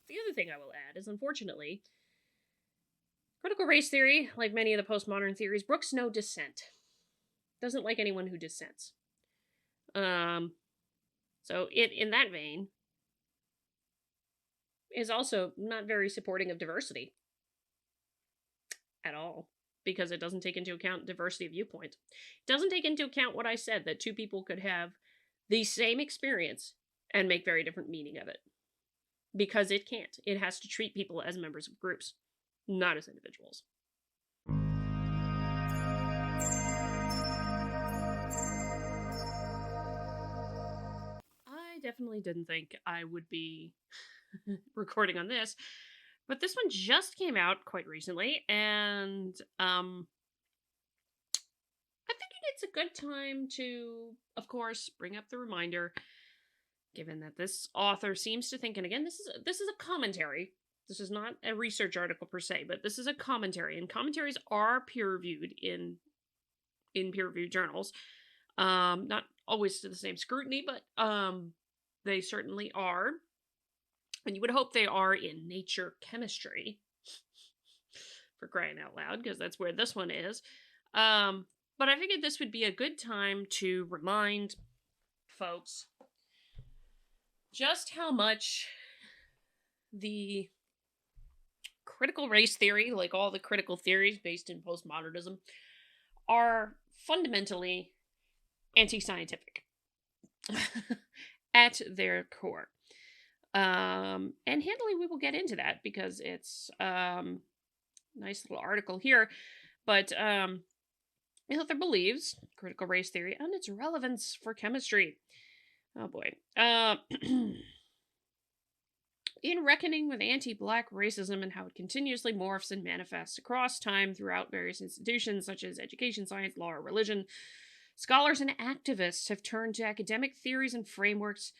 The other thing I will add is, unfortunately, critical race theory, like many of the postmodern theories, brooks no dissent. Doesn't like anyone who dissents. Um, so it, in that vein, is also not very supporting of diversity at all, because it doesn't take into account diversity of viewpoints. It doesn't take into account what I said, that two people could have the same experience and make very different meaning of it. Because it can't. It has to treat people as members of groups, not as individuals. I definitely didn't think I would be recording on this, but this one just came out quite recently, and I think it's a good time to, of course, bring up the reminder, given that this author seems to think, and again, this is a commentary. This is not a research article per se, but this is a commentary, and commentaries are peer reviewed in peer reviewed journals. Not always to the same scrutiny, but they certainly are. And you would hope they are in Nature Chemistry, for crying out loud, because that's where this one is. But I figured this would be a good time to remind folks just how much the critical race theory, like all the critical theories based in postmodernism, are fundamentally anti-scientific at their core. And handily we will get into that, because it's nice little article here. But the author believes critical race theory and its relevance for chemistry. Oh boy. In reckoning with anti-black racism and how it continuously morphs and manifests across time throughout various institutions such as education, science, law, or religion, scholars and activists have turned to academic theories and frameworks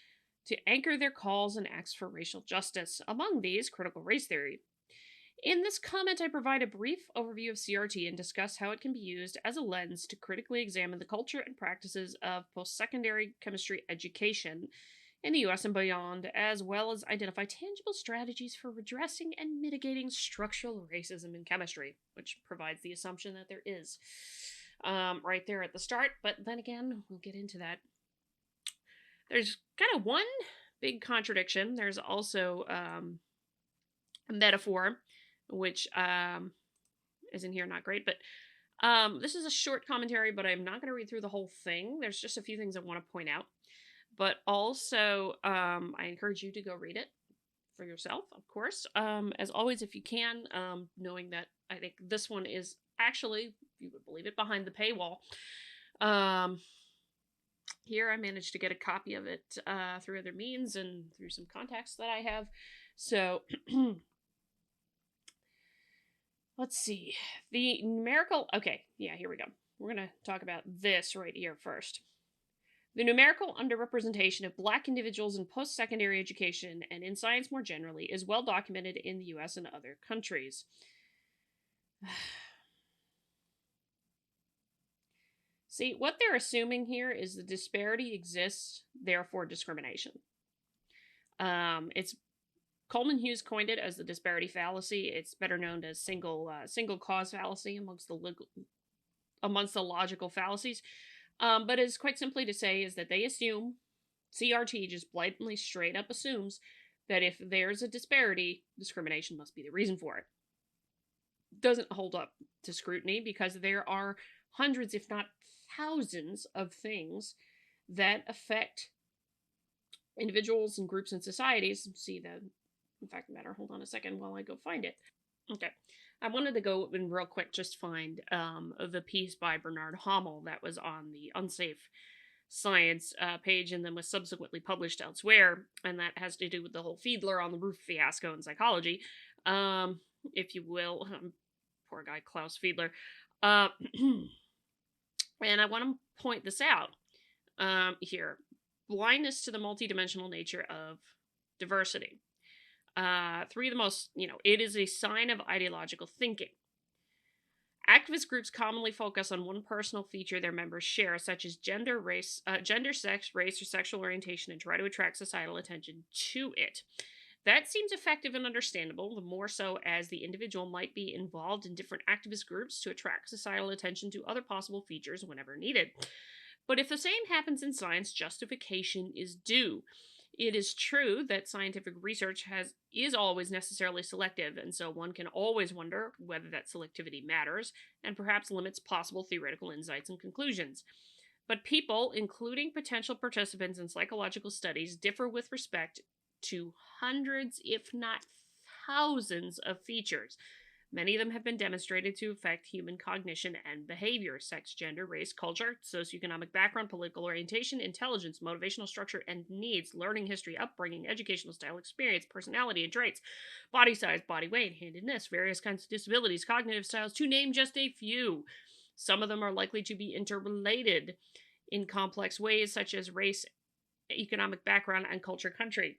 to anchor their calls and acts for racial justice, among these critical race theory. In this comment, I provide a brief overview of CRT and discuss how it can be used as a lens to critically examine the culture and practices of post-secondary chemistry education in the US and beyond, as well as identify tangible strategies for redressing and mitigating structural racism in chemistry, which provides the assumption that there is right there at the start. But then again, we'll get into that. There's kind of one big contradiction. There's also a metaphor, which isn't here, not great, but this is a short commentary, but I'm not going to read through the whole thing. There's just a few things I want to point out. But also, I encourage you to go read it for yourself, of course. As always, if you can, knowing that I think this one is actually, if you would believe it, behind the paywall. Here, I managed to get a copy of it through other means and through some contacts that I have. So, let's see. The numerical... Okay, yeah, here we go. We're going to talk about this right here first. The numerical underrepresentation of Black individuals in post-secondary education and in science more generally is well documented in the US and other countries. See, what they're assuming here is the disparity exists, therefore discrimination. It's Coleman Hughes coined it as the disparity fallacy. It's better known as single cause fallacy amongst the logical fallacies. But it's quite simply to say is that they assume, CRT just blatantly straight up assumes, that if there's a disparity, discrimination must be the reason for it. Doesn't hold up to scrutiny, because there are hundreds, if not thousands, of things that affect individuals and groups and societies. See the fact of the matter. Hold on a second while I go find it. Okay. I wanted to go in real quick, just find the piece by Bernard Hommel that was on the Unsafe Science page and then was subsequently published elsewhere, and that has to do with the whole Fiedler on the roof fiasco in psychology, if you will. Poor guy, Klaus Fiedler. And I want to point this out here. Blindness to the multidimensional nature of diversity. Three of the most, it is a sign of ideological thinking. Activist groups commonly focus on one personal feature their members share, such as gender, sex, race, or sexual orientation, and try to attract societal attention to it. That seems effective and understandable, the more so as the individual might be involved in different activist groups to attract societal attention to other possible features whenever needed. But if the same happens in science, justification is due. It is true that scientific research is always necessarily selective, and so one can always wonder whether that selectivity matters and perhaps limits possible theoretical insights and conclusions. But people, including potential participants in psychological studies, differ with respect to hundreds, if not thousands, of features. Many of them have been demonstrated to affect human cognition and behavior: sex, gender, race, culture, socioeconomic background, political orientation, intelligence, motivational structure and needs, learning history, upbringing, educational style, experience, personality and traits, body size, body weight, handedness, various kinds of disabilities, cognitive styles, to name just a few. Some of them are likely to be interrelated in complex ways, such as race, economic background, and culture country,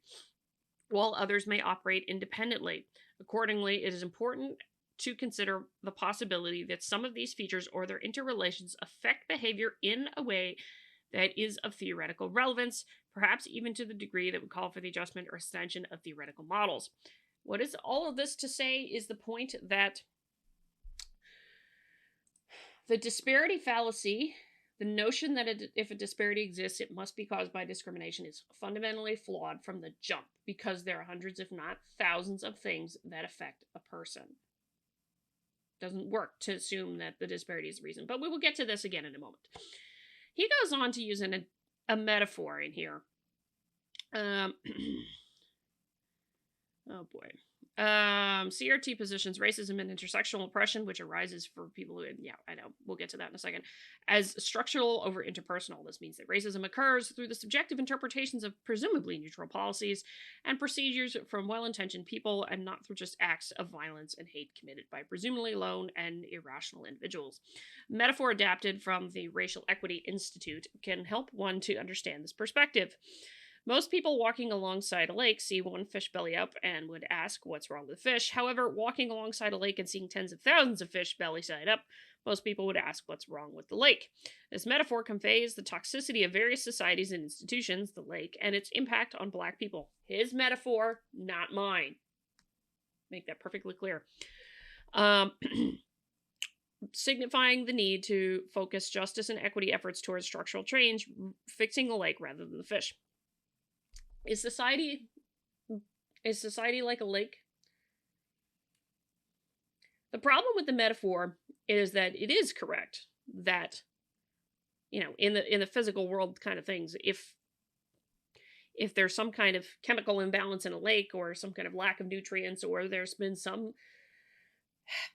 while others may operate independently. Accordingly, it is important to consider the possibility that some of these features or their interrelations affect behavior in a way that is of theoretical relevance, perhaps even to the degree that would call for the adjustment or extension of theoretical models. What is all of this to say is the point that the disparity fallacy, the notion that if a disparity exists, it must be caused by discrimination, is fundamentally flawed from the jump, because there are hundreds, if not thousands, of things that affect a person. Doesn't work to assume that the disparity is the reason, but we will get to this again in a moment. He goes on to use a metaphor in here. Oh boy. CRT positions racism and intersectional oppression, which arises for people who, yeah, I know, we'll get to that in a second, as structural over interpersonal. This means that racism occurs through the subjective interpretations of presumably neutral policies and procedures from well-intentioned people, and not through just acts of violence and hate committed by presumably lone and irrational individuals. Metaphor adapted from the Racial Equity Institute can help one to understand this perspective. Most people walking alongside a lake see one fish belly up and would ask what's wrong with the fish. However, walking alongside a lake and seeing tens of thousands of fish belly side up, most people would ask what's wrong with the lake. This metaphor conveys the toxicity of various societies and institutions, the lake, and its impact on Black people. His metaphor, not mine. Make that perfectly clear. Signifying the need to focus justice and equity efforts towards structural change, fixing the lake rather than the fish. Is society like a lake? The problem with the metaphor is that it is correct that, you know, in the physical world kind of things, if there's some kind of chemical imbalance in a lake, or some kind of lack of nutrients, or there's been some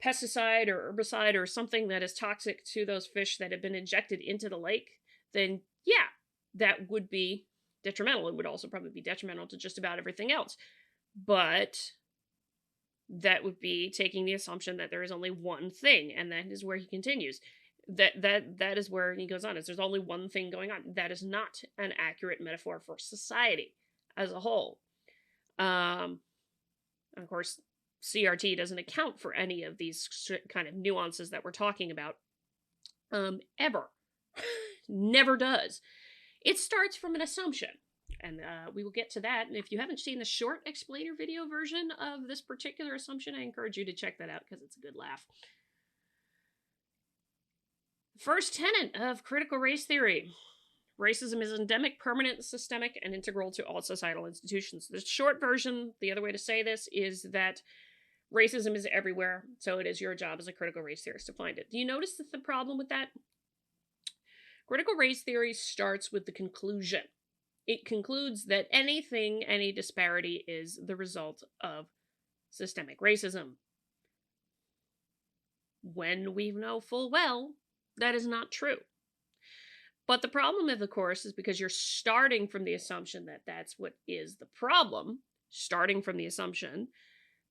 pesticide or herbicide or something that is toxic to those fish that have been injected into the lake, then yeah, that would be detrimental. It would also probably be detrimental to just about everything else. But that would be taking the assumption that there is only one thing, and that is where he continues. That is where he goes on, is there's only one thing going on. That is not an accurate metaphor for society as a whole. And of course, CRT doesn't account for any of these kind of nuances that we're talking about. Ever. Never does. It starts from an assumption, and we will get to that. And if you haven't seen the short explainer video version of this particular assumption, I encourage you to check that out, because it's a good laugh. First tenet of critical race theory: racism is endemic, permanent, systemic, and integral to all societal institutions. The short version, the other way to say this, is that racism is everywhere, so it is your job as a critical race theorist to find it. Do you notice the problem with that? Critical race theory starts with the conclusion. It concludes that any disparity is the result of systemic racism, when we know full well that is not true. But the problem, of course, is because you're starting from the assumption that that's what is the problem, starting from the assumption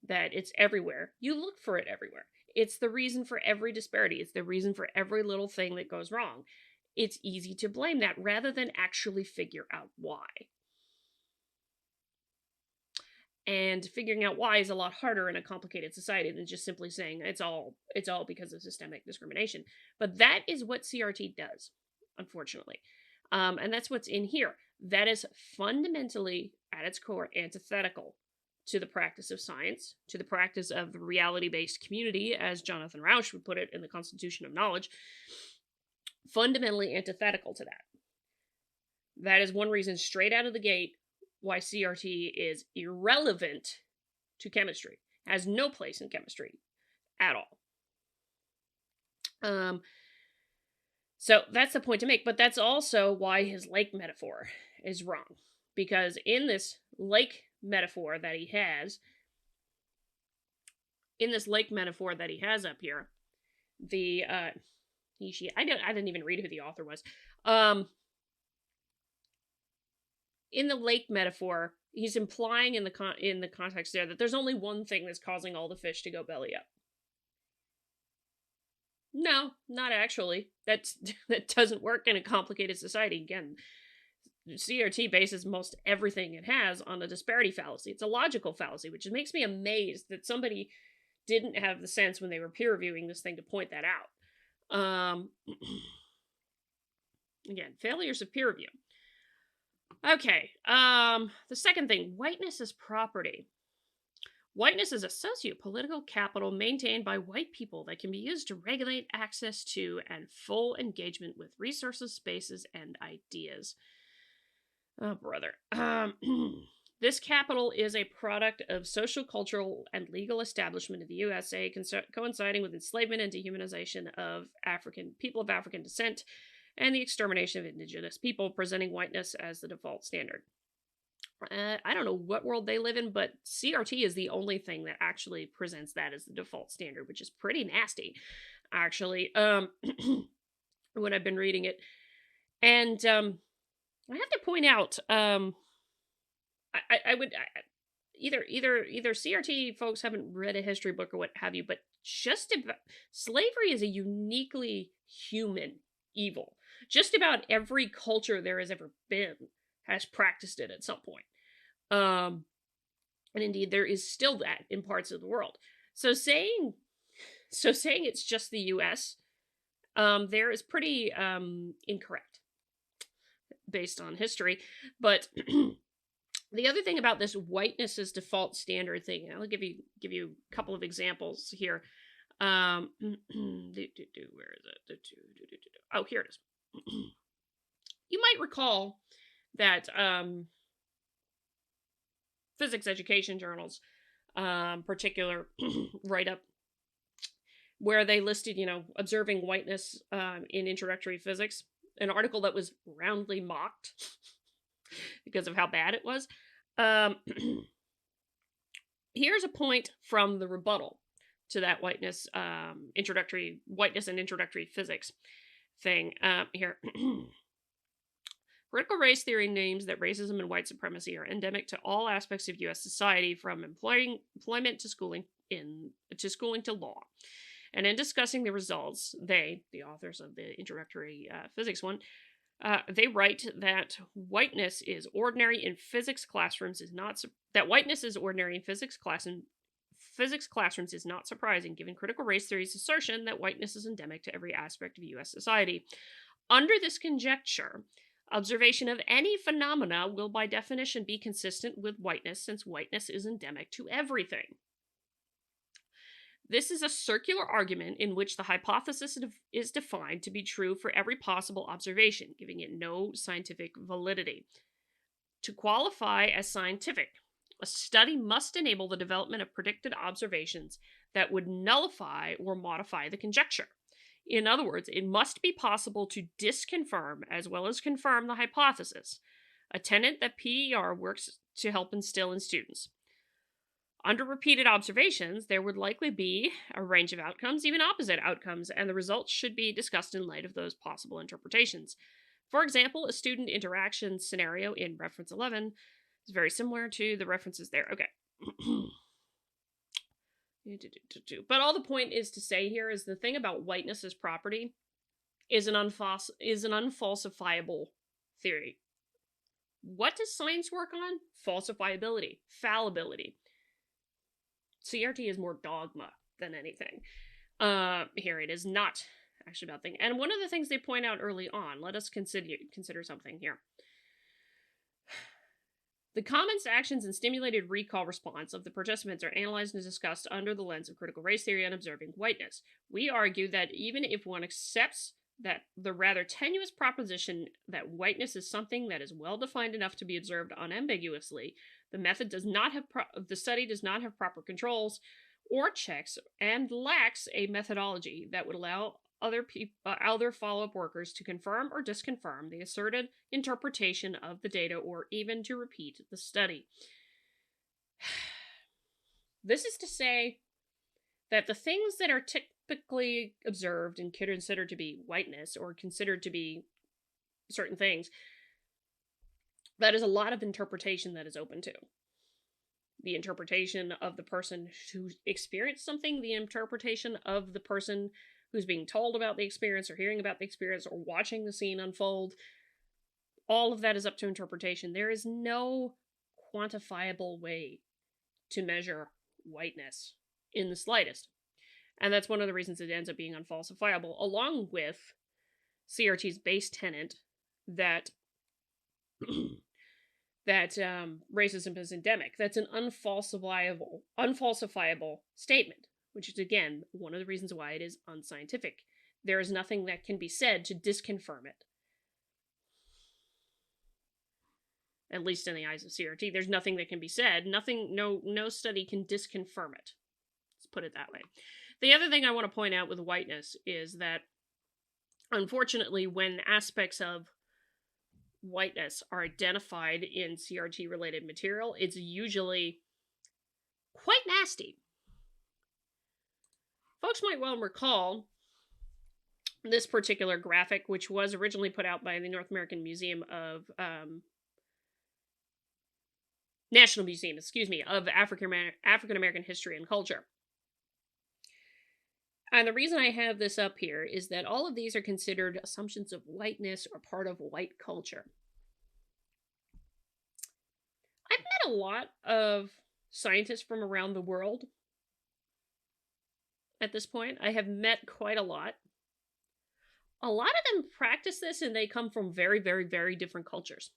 that it's everywhere, you look for it everywhere. It's the reason for every disparity. It's the reason for every little thing that goes wrong. It's easy to blame that rather than actually figure out why. And figuring out why is a lot harder in a complicated society than just simply saying it's all because of systemic discrimination. But that is what CRT does, unfortunately. And that's what's in here. That is fundamentally, at its core, antithetical to the practice of science, to the practice of the reality-based community, as Jonathan Rauch would put it in the Constitution of Knowledge, fundamentally antithetical to that. That is one reason straight out of the gate why CRT is irrelevant to chemistry. Has no place in chemistry at all. So that's the point to make, but that's also why his lake metaphor is wrong. Because in this lake metaphor that he has, up here, the I didn't even read who the author was. In the lake metaphor, he's implying in the context there that there's only one thing that's causing all the fish to go belly up. No, not actually. That doesn't work in a complicated society. Again, CRT bases most everything it has on a disparity fallacy. It's a logical fallacy, which makes me amazed that somebody didn't have the sense when they were peer reviewing this thing to point that out. Again, failures of peer review. Okay, the second thing, whiteness is property. Whiteness is a socio-political capital maintained by white people that can be used to regulate access to and full engagement with resources, spaces, and ideas. Oh, brother. This capital is a product of social, cultural, and legal establishment of the USA, coinciding with enslavement and dehumanization of people of African descent, and the extermination of indigenous people, presenting whiteness as the default standard. I don't know what world they live in, but CRT is the only thing that actually presents that as the default standard, which is pretty nasty, actually, when I've been reading it. And I have to point out, either CRT folks haven't read a history book or what have you, but just about slavery is a uniquely human evil. Just about every culture there has ever been has practiced it at some point. And indeed, there is still that in parts of the world. So saying it's just the U.S. There is pretty incorrect based on history. But the other thing about this whiteness is default standard thing, I'll give you a couple of examples here. Where is it? Oh, here it is. You might recall that physics education journals, particular write-up, where they listed, observing whiteness in introductory physics, an article that was roundly mocked because of how bad it was. Here's a point from the rebuttal to that whiteness and introductory physics thing here. Critical race theory names that racism and white supremacy are endemic to all aspects of U.S. society, from employment to schooling to law. And in discussing the results, the authors of the introductory physics one, they write that whiteness is ordinary in physics classrooms is not surprising, given critical race theory's assertion that whiteness is endemic to every aspect of U.S. society. Under this conjecture, observation of any phenomena will by definition be consistent with whiteness, since whiteness is endemic to everything. This is a circular argument in which the hypothesis is defined to be true for every possible observation, giving it no scientific validity. To qualify as scientific, a study must enable the development of predicted observations that would nullify or modify the conjecture. In other words, it must be possible to disconfirm as well as confirm the hypothesis, a tenet that PER works to help instill in students. Under repeated observations, there would likely be a range of outcomes, even opposite outcomes, and the results should be discussed in light of those possible interpretations. For example, a student interaction scenario in reference 11 is very similar to the references there. Okay. But all the point is to say here is the thing about whiteness as property is an unfalsifiable theory. What does science work on? Falsifiability, fallibility. CRT is more dogma than anything. Here it is not actually about thing. And one of the things they point out early on, let us consider something here. The comments, actions, and stimulated recall response of the participants are analyzed and discussed under the lens of critical race theory and observing whiteness. We argue that even if one accepts that the rather tenuous proposition that whiteness is something that is well defined enough to be observed unambiguously, the study does not have proper controls or checks and lacks a methodology that would allow other follow-up workers to confirm or disconfirm the asserted interpretation of the data or even to repeat the study. This is to say that the things that are typically observed and considered to be whiteness or considered to be certain things, that is a lot of interpretation that is open to. The interpretation of the person who experienced something, the interpretation of the person who's being told about the experience or hearing about the experience or watching the scene unfold. All of that is up to interpretation. There is no quantifiable way to measure whiteness in the slightest. And that's one of the reasons it ends up being unfalsifiable, along with CRT's base tenet that racism is endemic. That's an unfalsifiable statement, which is, again, one of the reasons why it is unscientific. There is nothing that can be said to disconfirm it. At least in the eyes of CRT, there's nothing that can be said. No study can disconfirm it. Let's put it that way. The other thing I want to point out with whiteness is that, unfortunately, when aspects of whiteness are identified in CRT-related material, it's usually quite nasty. Folks might well recall this particular graphic, which was originally put out by the North American Museum of National Museum, of African American History and Culture. And the reason I have this up here is that all of these are considered assumptions of whiteness or part of white culture. I've met a lot of scientists from around the world at this point. I have met quite a lot. A lot of them practice this and they come from very, very, very different cultures.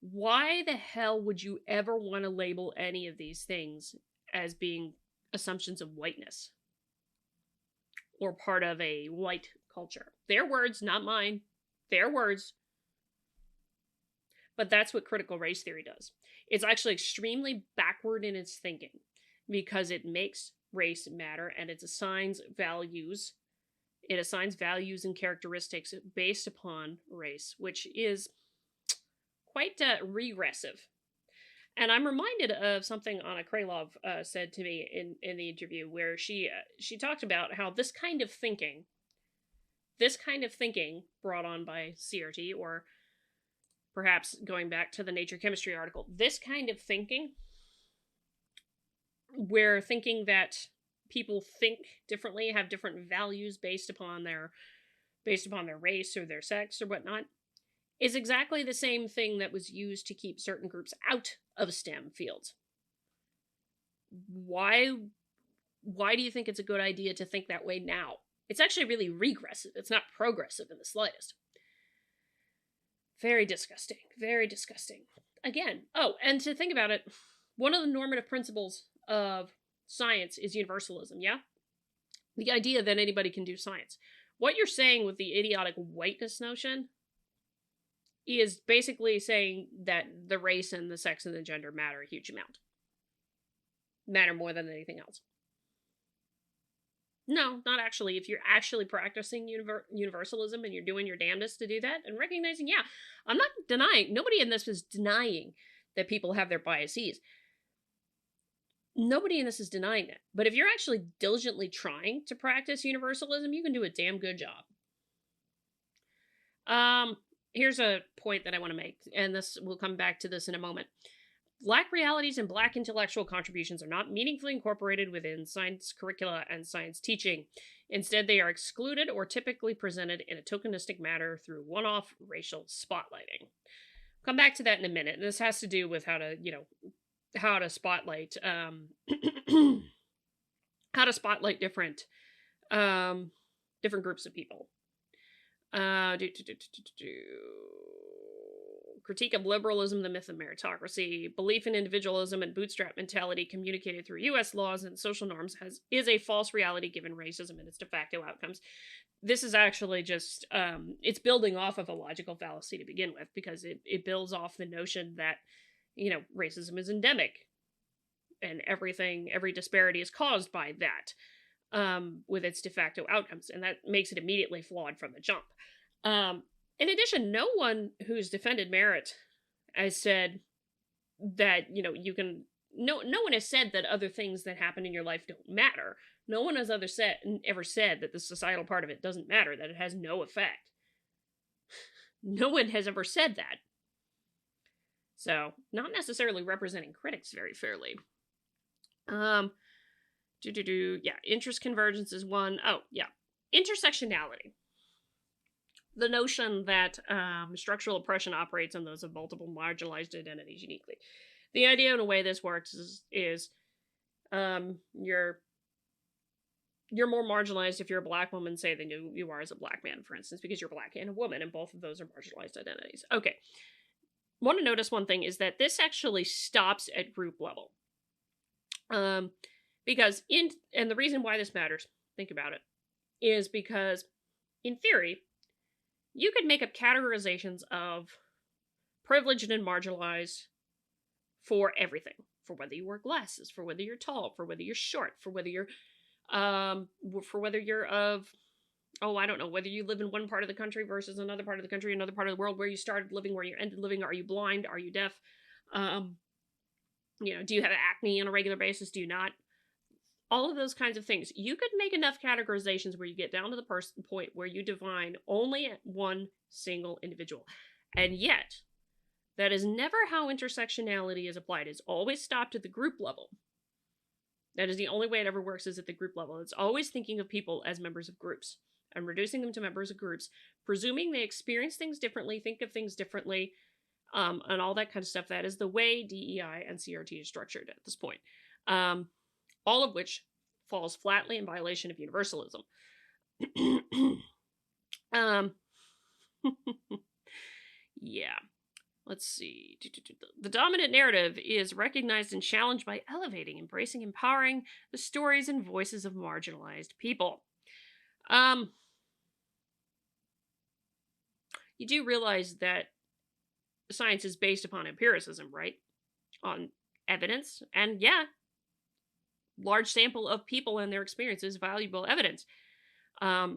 Why the hell would you ever want to label any of these things as being assumptions of whiteness or part of a white culture? Their words, not mine. Their words. But that's what critical race theory does. It's actually extremely backward in its thinking because it makes race matter and it assigns values. It assigns values and characteristics based upon race, which is quite regressive. And I'm reminded of something Anna Krylov said to me in the interview, where she talked about how this kind of thinking brought on by CRT, or perhaps going back to the Nature Chemistry article, this kind of thinking, where thinking that people think differently, have different values based upon their race or their sex or whatnot, is exactly the same thing that was used to keep certain groups out of STEM fields. Why do you think it's a good idea to think that way now? It's actually really regressive. It's not progressive in the slightest. Very disgusting. Very disgusting. Again, and to think about it, one of the normative principles of science is universalism, yeah? The idea that anybody can do science. What you're saying with the idiotic whiteness notion is basically saying that the race and the sex and the gender matter a huge amount. Matter more than anything else. No, not actually. If you're actually practicing universalism and you're doing your damnedest to do that and recognizing, yeah, I'm not denying, nobody in this is denying that people have their biases. Nobody in this is denying that. But if you're actually diligently trying to practice universalism, you can do a damn good job. Here's a point that I want to make, and we'll come back to this in a moment. Black realities and Black intellectual contributions are not meaningfully incorporated within science curricula and science teaching. Instead, they are excluded or typically presented in a tokenistic manner through one-off racial spotlighting. Come back to that in a minute. And this has to do with how to spotlight, different groups of people. critique of liberalism, the myth of meritocracy, belief in individualism and bootstrap mentality communicated through U.S. laws and social norms is a false reality given racism and its de facto outcomes. This is actually just, it's building off of a logical fallacy to begin with, because it builds off the notion that, racism is endemic and every disparity is caused by that, with its de facto outcomes. And that makes it immediately flawed from the jump. In addition, no one who's defended merit has said that, no one has said that other things that happen in your life don't matter. No one has ever said that the societal part of it doesn't matter, that it has no effect. No one has ever said that. So, not necessarily representing critics very fairly. Interest convergence is one. Oh, yeah. Intersectionality. The notion that structural oppression operates on those of multiple marginalized identities uniquely. The idea, in a way this works, is you're more marginalized if you're a black woman, say, than you are as a black man, for instance, because you're black and a woman, and both of those are marginalized identities. Okay. Want to notice one thing is that this actually stops at group level. Because and the reason why this matters, think about it, is because in theory, you could make up categorizations of privileged and marginalized for everything. For whether you wear glasses, for whether you're tall, for whether you're short, for whether you're whether you live in one part of the country versus another part of the country, another part of the world, where you started living, where you ended living, are you blind, are you deaf, do you have acne on a regular basis, do you not? All of those kinds of things. You could make enough categorizations where you get down to the point where you define only one single individual. And yet, that is never how intersectionality is applied. It's always stopped at the group level. That is the only way it ever works, is at the group level. It's always thinking of people as members of groups and reducing them to members of groups, presuming they experience things differently, think of things differently, and all that kind of stuff. That is the way DEI and CRT is structured at this point. All of which falls flatly in violation of universalism. Yeah. Let's see. The dominant narrative is recognized and challenged by elevating, embracing, empowering the stories and voices of marginalized people. You do realize that science is based upon empiricism, right? On evidence, and yeah, large sample of people and their experiences, valuable evidence,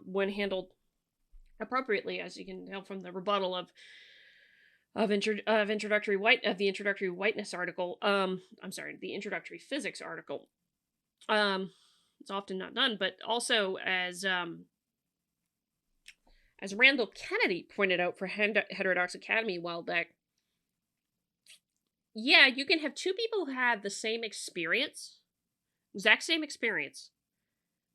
when handled appropriately, as you can tell from the rebuttal of the introductory whiteness article. The introductory physics article. It's often not done, but also as Randall Kennedy pointed out for Heterodox Academy a while back. Yeah, you can have two people who have the same experience, exact same experience,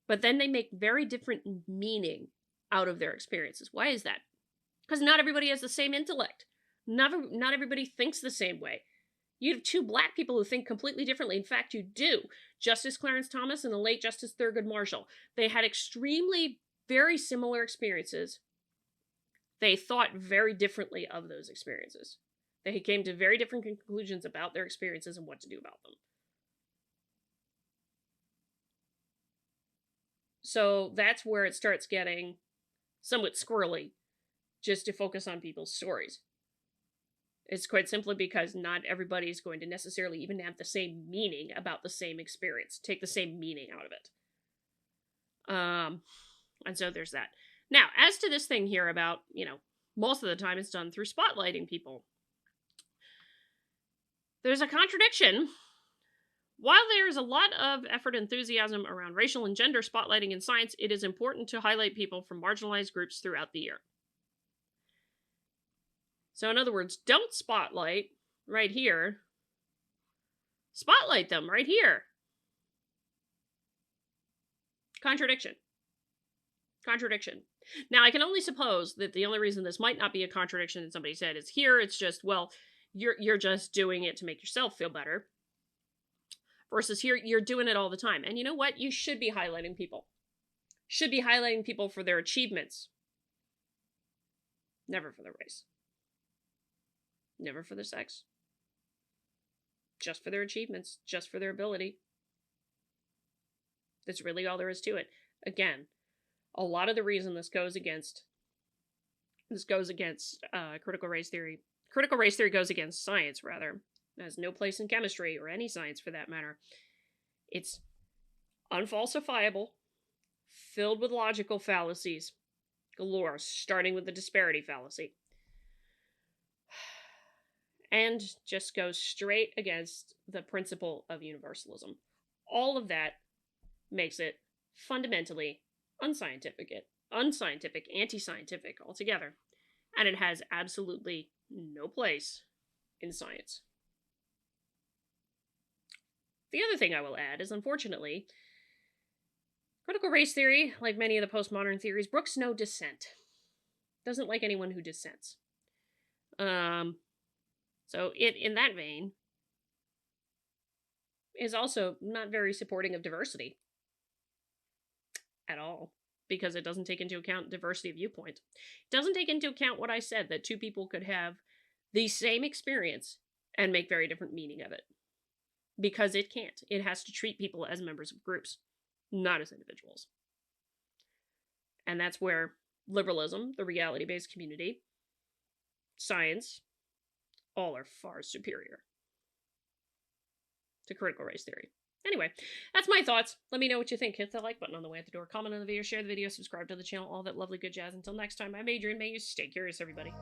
but then they make very different meaning out of their experiences. Why is that? Because not everybody has the same intellect. Not everybody thinks the same way. You have two black people who think completely differently. In fact, you do. Justice Clarence Thomas and the late Justice Thurgood Marshall. They had extremely, very similar experiences. They thought very differently of those experiences. They came to very different conclusions about their experiences and what to do about them. So that's where it starts getting somewhat squirrely, just to focus on people's stories. It's quite simply because not everybody is going to necessarily even have the same meaning about the same experience, take the same meaning out of it. And so there's that. Now, as to this thing here about, most of the time it's done through spotlighting people. There's a contradiction. While there is a lot of effort and enthusiasm around racial and gender spotlighting in science, it is important to highlight people from marginalized groups throughout the year. So in other words, don't spotlight right here. Spotlight them right here. Contradiction. Now, I can only suppose that the only reason this might not be a contradiction that somebody said is here, it's just, well, you're just doing it to make yourself feel better. Versus here, you're doing it all the time. And you know what? You should be highlighting people. Should be highlighting people for their achievements. Never for their race. Never for their sex. Just for their achievements, just for their ability. That's really all there is to it. Again, a lot of the reason this goes against critical race theory. Critical race theory goes against science, rather. It has no place in chemistry or any science for that matter. It's unfalsifiable, filled with logical fallacies galore, starting with the disparity fallacy. And just goes straight against the principle of universalism. All of that makes it fundamentally unscientific, anti-scientific altogether. And it has absolutely no place in science. The other thing I will add is, unfortunately, critical race theory, like many of the postmodern theories, brooks no dissent. Doesn't like anyone who dissents. So it, in that vein, is also not very supporting of diversity at all, because it doesn't take into account diversity of viewpoint. It doesn't take into account what I said, that two people could have the same experience and make very different meaning of it. Because it can't. It has to treat people as members of groups, not as individuals. And that's where liberalism, the reality-based community, science, all are far superior to critical race theory. Anyway, that's my thoughts. Let me know what you think. Hit the like button on the way out the door, comment on the video, share the video, subscribe to the channel, all that lovely good jazz. Until next time, I'm Adrian. May you stay curious, everybody.